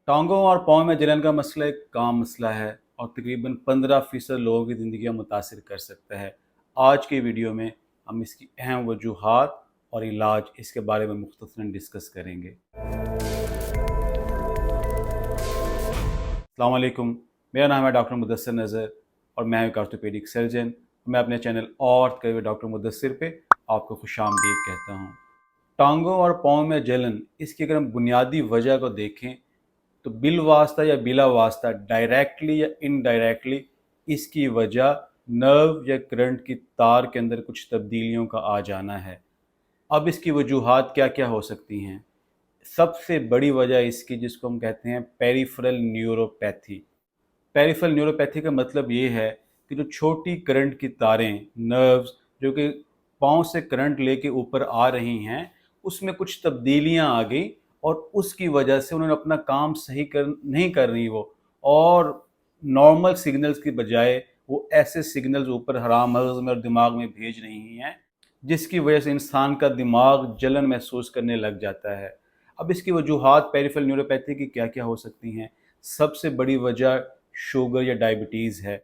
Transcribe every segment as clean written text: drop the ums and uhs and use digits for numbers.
टांगों और पाँव में जलन का मसला एक आम मसला है और तकरीबन 15% लोगों की ज़िंदगी मुतासिर कर सकता है। आज की वीडियो में हम इसकी अहम वजूहात और इलाज इसके बारे में मुख्तसरन डिस्कस करेंगे। अस्सलाम वालेकुम, मेरा नाम है डॉक्टर मुदस्सिर नज़र और मैं एक ऑर्थोपेडिक सर्जन। मैं अपने चैनल ऑर्थ के डॉक्टर मुदस्सिर पे आपको खुशामदीद कहता हूँ। टांगों और पाँव में जलन, इसकी अगर हम बुनियादी वजह को देखें तो बिल वास्ता या बिला वास्ता, डायरेक्टली या इनडायरेक्टली इसकी वजह नर्व या करंट की तार के अंदर कुछ तब्दीलियों का आ जाना है। अब इसकी वजूहात क्या क्या हो सकती हैं? सबसे बड़ी वजह इसकी, जिसको हम कहते हैं पेरिफेरल न्यूरोपैथी। पेरिफेरल न्यूरोपैथी का मतलब ये है कि जो छोटी करंट की तारें, नर्व्स, जो कि पाँव से करंट लेके ऊपर आ रही हैं, उसमें कुछ तब्दीलियां आ गई और उसकी वजह से उन्होंने अपना काम सही नहीं कर रही वो, और नॉर्मल सिग्नल्स की बजाय वो ऐसे सिग्नल्स ऊपर हराम मगज़ में और दिमाग में भेज रही हैं जिसकी वजह से इंसान का दिमाग जलन महसूस करने लग जाता है। अब इसकी वजूहात पेरिफेरल न्यूरोपैथी की क्या क्या हो सकती हैं? सबसे बड़ी वजह शुगर या डायबिटीज़ है।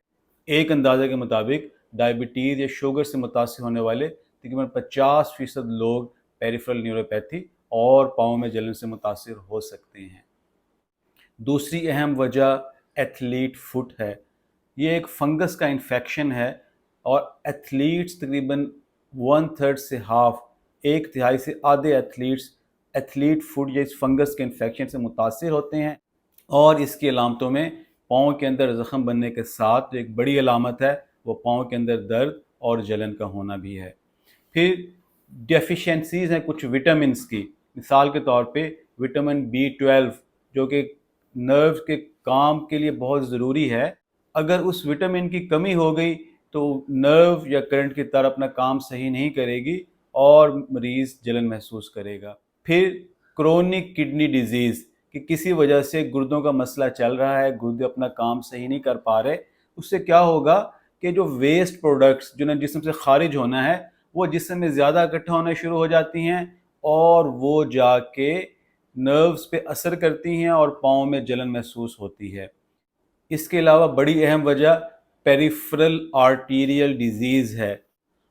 एक अंदाजे के मुताबिक डायबिटीज़ या शुगर से मुतासिर होने वाले तकरीबन 50% लोग पेरिफेरल न्यूरोपैथी और पाँव में जलन से मुतासिर हो सकते हैं। दूसरी अहम वजह एथलीट फुट है। ये एक फंगस का इन्फेक्शन है और एथलीट्स तकरीबन 1/3 से हाफ, एक तिहाई से आधे एथलीट्स एथलीट फुट या इस फंगस के इन्फेक्शन से मुतासिर होते हैं। और इसकी अलामतों में पाँव के अंदर ज़ख़म बनने के साथ जो एक बड़ी अलामत है वो पाँव के अंदर दर्द और जलन का होना भी है। फिर डेफिशिएंसीज़ हैं कुछ विटामिन्स की। मिसाल के तौर पे विटामिन B12 जो कि नर्व के काम के लिए बहुत ज़रूरी है, अगर उस विटामिन की कमी हो गई तो नर्व या करंट की तार अपना काम सही नहीं करेगी और मरीज़ जलन महसूस करेगा। फिर क्रोनिक किडनी डिजीज़ कि किसी वजह से गुर्दों का मसला चल रहा है, गुर्दे अपना काम सही नहीं कर पा रहे, उससे क्या होगा कि जो वेस्ट प्रोडक्ट्स जिन्हें जिस्म से खारिज होना है वो जिस्म में ज़्यादा इकट्ठा होना शुरू हो जाती हैं और वो जाके नर्व्स पे असर करती हैं और पाँव में जलन महसूस होती है। इसके अलावा बड़ी अहम वजह पेरिफेरल आर्टीरियल डिजीज़ है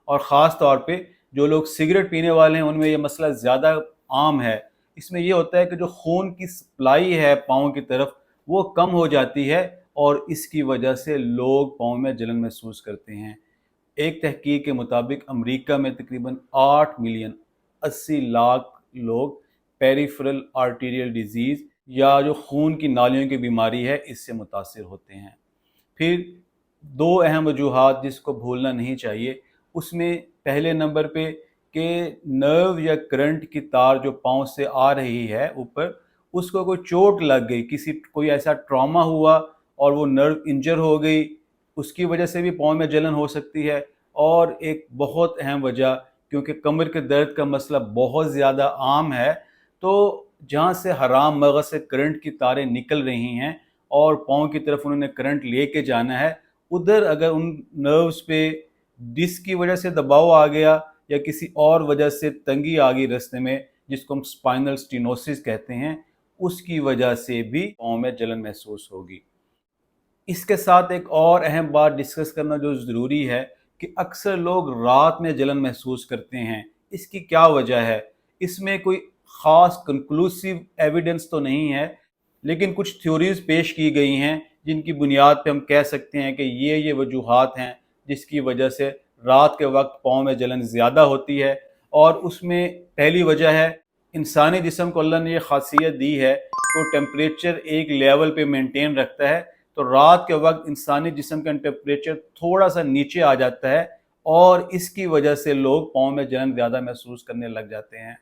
और ख़ास तौर पे जो लोग सिगरेट पीने वाले हैं उनमें ये मसला ज़्यादा आम है। इसमें ये होता है कि जो खून की सप्लाई है पाँव की तरफ वो कम हो जाती है और इसकी वजह से लोग पाँव में जलन महसूस करते हैं। एक तहकीक के मुताबिक अमेरिका में तकरीबन 8 मिलियन 80 लाख लोग पेरिफेरल आर्टीरियल डिजीज़ या जो खून की नालियों की बीमारी है इससे मुतासिर होते हैं। फिर दो अहम वजूहात जिसको भूलना नहीं चाहिए, उसमें पहले नंबर पे कि नर्व या करंट की तार जो पाँव से आ रही है ऊपर, उसको कोई चोट लग गई, कोई ऐसा ट्रॉमा हुआ और वो नर्व इंजर हो गई, उसकी वजह से भी पाँव में जलन हो सकती है। और एक बहुत अहम वजह, क्योंकि कमर के दर्द का मसला बहुत ज़्यादा आम है, तो जहाँ से हराम मगज़ से करंट की तारें निकल रही हैं और पाँव की तरफ उन्होंने करंट लेके जाना है, उधर अगर उन नर्व्स पे डिस्क की वजह से दबाव आ गया या किसी और वजह से तंगी आ गई रास्ते में, जिसको हम स्पाइनल स्टीनोसिस कहते हैं, उसकी वजह से भी पाँव में जलन महसूस होगी। इसके साथ एक और अहम बात डिस्कस करना जो ज़रूरी है कि अक्सर लोग रात में जलन महसूस करते हैं। इसकी क्या वजह है? इसमें कोई ख़ास कंक्लूसिव एविडेंस तो नहीं है, लेकिन कुछ थ्योरीज़ पेश की गई हैं जिनकी बुनियाद पे हम कह सकते हैं कि ये वजूहात हैं जिसकी वजह से रात के वक्त पाँव में जलन ज़्यादा होती है। और उसमें पहली वजह है, इंसानी जिस्म को अल्लाह ने ये खासियत दी है कि वो टेम्परेचर एक लेवल पे मेंटेन रखता है, तो रात के वक्त इंसानी जिस्म का टेम्परेचर थोड़ा सा नीचे आ जाता है और इसकी वजह से लोग पाँव में जलन ज़्यादा महसूस करने लग जाते हैं।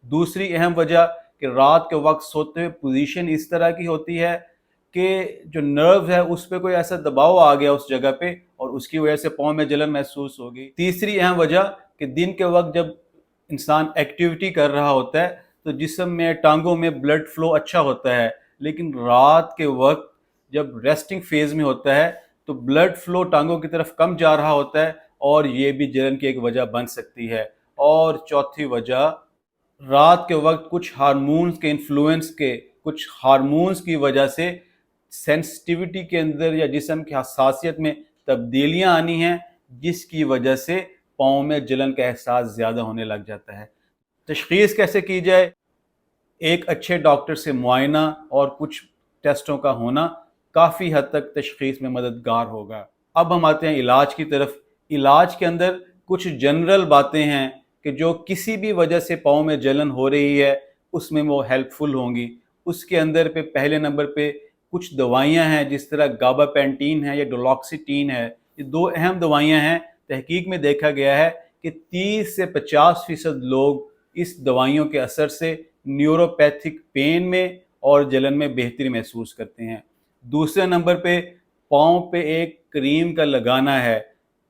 दूसरी अहम वजह कि रात के वक्त सोते हुए पोजीशन इस तरह की होती है कि जो नर्व है उस पर कोई ऐसा दबाव आ गया उस जगह पे और उसकी वजह से पाँव में जलन महसूस होगी। तीसरी अहम वजह कि दिन के वक्त जब इंसान एक्टिविटी कर रहा होता है तो जिस्म में, टांगों में ब्लड फ्लो अच्छा होता है, लेकिन रात के वक्त जब रेस्टिंग फेज में होता है तो ब्लड फ्लो टांगों की तरफ कम जा रहा होता है और ये भी जलन की एक वजह बन सकती है। और चौथी वजह, रात के वक्त कुछ हार्मोन्स के इन्फ्लुएंस के کچھ ہارمونز کی وجہ سے سینسٹیوٹی کے اندر یا جسم کی حساسیت میں تبدیلیاں آنی ہیں، جس کی وجہ سے پاؤں میں جلن کا احساس زیادہ ہونے لگ جاتا ہے۔ تشخیص کیسے کی جائے؟ ایک اچھے ڈاکٹر سے معائنہ اور کچھ ٹیسٹوں کا ہونا کافی حد تک تشخیص میں مددگار ہوگا۔ اب ہم آتے ہیں علاج کی طرف۔ علاج کے اندر کچھ جنرل باتیں ہیں کہ جو کسی بھی وجہ سے پاؤں میں جلن ہو رہی ہے اس میں وہ ہیلپ فل ہوں گی۔ اس کے اندر پہلے نمبر پہ کچھ دوائیاں ہیں، جس طرح گاباپینٹین ہے یا ڈولاکسیٹین ہے۔ یہ دو اہم دوائیاں ہیں۔ تحقیق میں دیکھا گیا ہے کہ 30 سے 50% لوگ اس دوائیوں کے اثر سے نیوروپیتھک پین میں اور جلن میں بہتری محسوس کرتے ہیں۔ دوسرے نمبر پہ پاؤں پہ ایک کریم کا لگانا ہے،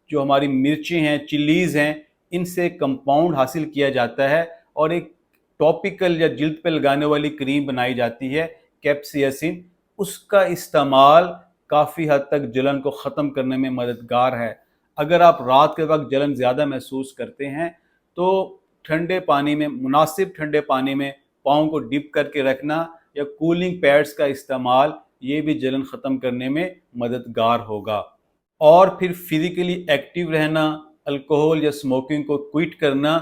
جو ہماری مرچیں ہیں، چلیز ہیں، ان سے کمپاؤنڈ حاصل کیا جاتا ہے اور ایک ٹاپیکل یا جلد پہ لگانے والی کریم بنائی جاتی ہے کیپسیاسن۔ اس کا استعمال کافی حد تک جلن کو ختم کرنے میں مددگار ہے۔ اگر آپ رات کے وقت جلن زیادہ محسوس کرتے ہیں تو ٹھنڈے پانی میں، مناسب ٹھنڈے پانی میں پاؤں کو ڈپ کر کے رکھنا یا کولنگ پیڈز کا استعمال، یہ بھی جلن ختم کرنے میں مددگار ہوگا۔ اور پھر فزیکلی ایکٹیو رہنا، الکوہول یا اسموکنگ کو کوئٹ کرنا،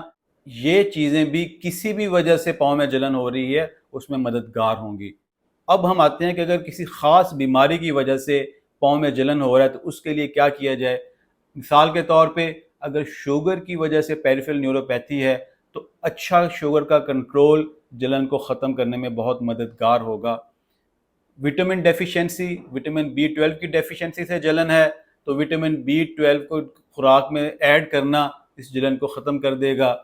یہ چیزیں بھی کسی بھی وجہ سے پاؤں میں جلن ہو رہی ہے اس میں مددگار ہوں گی۔ اب ہم آتے ہیں کہ اگر کسی خاص بیماری کی وجہ سے پاؤں میں جلن ہو رہا ہے تو اس کے لیے کیا کیا جائے۔ مثال کے طور پہ اگر شوگر کی وجہ سے پیریفرل نیوروپیتھی ہے تو اچھا شوگر کا کنٹرول جلن کو ختم کرنے میں بہت مددگار ہوگا۔ وٹامن ڈیفیشنسی، وٹامن B12 کی ڈیفیشنسی سے جلن ہے تو وٹامن B12 کو خوراک میں ایڈ کرنا اس جلن کو ختم کر دے گا۔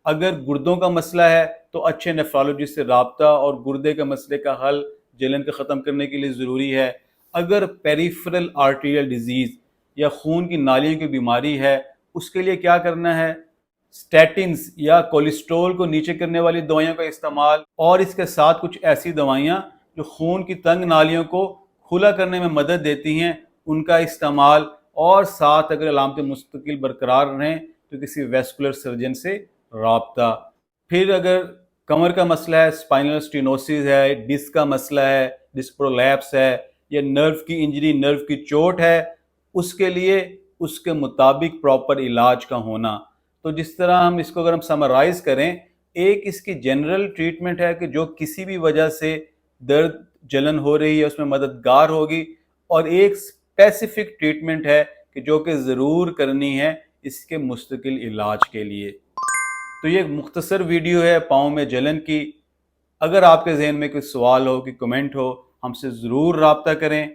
اگر گردوں کا مسئلہ ہے تو اچھے نیفرولوجسٹ سے رابطہ اور گردے کے مسئلے کا حل جلن کو ختم کرنے کے لیے ضروری ہے۔ اگر پیریفرل آرٹیریل ڈیزیز یا خون کی نالیوں کی بیماری ہے، اس کے لیے کیا کرنا ہے؟ سٹیٹنز یا کولیسٹرول کو نیچے کرنے والی دوائیوں کا استعمال، اور اس کے ساتھ کچھ ایسی دوائیاں جو خون کی تنگ نالیوں کو کھلا کرنے میں مدد دیتی ہیں، ان کا استعمال، اور ساتھ اگر علامتیں مستقل برقرار رہیں تو کسی ویسکولر سرجن سے رابطہ۔ پھر اگر کمر کا مسئلہ ہے، اسپائنل سٹینوسس ہے، ڈسک کا مسئلہ ہے، ڈسک پرولیپس ہے، یا نرو کی انجری، نرو کی چوٹ ہے، اس کے لیے اس کے مطابق پراپر علاج کا ہونا۔ تو جس طرح ہم اس کو اگر ہم سمرائز کریں، ایک اس کی جنرل ٹریٹمنٹ ہے کہ جو کسی بھی وجہ سے درد جلن ہو رہی ہے اس میں مددگار ہوگی، اور ایک اسپیسیفک ٹریٹمنٹ ہے کہ جو کہ ضرور کرنی ہے اس کے مستقل علاج کے لیے۔ تو یہ ایک مختصر ویڈیو ہے پاؤں میں جلن کی۔ اگر آپ کے ذہن میں کوئی سوال ہو، کوئی کمنٹ ہو، ہم سے ضرور رابطہ کریں۔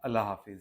اللہ حافظ۔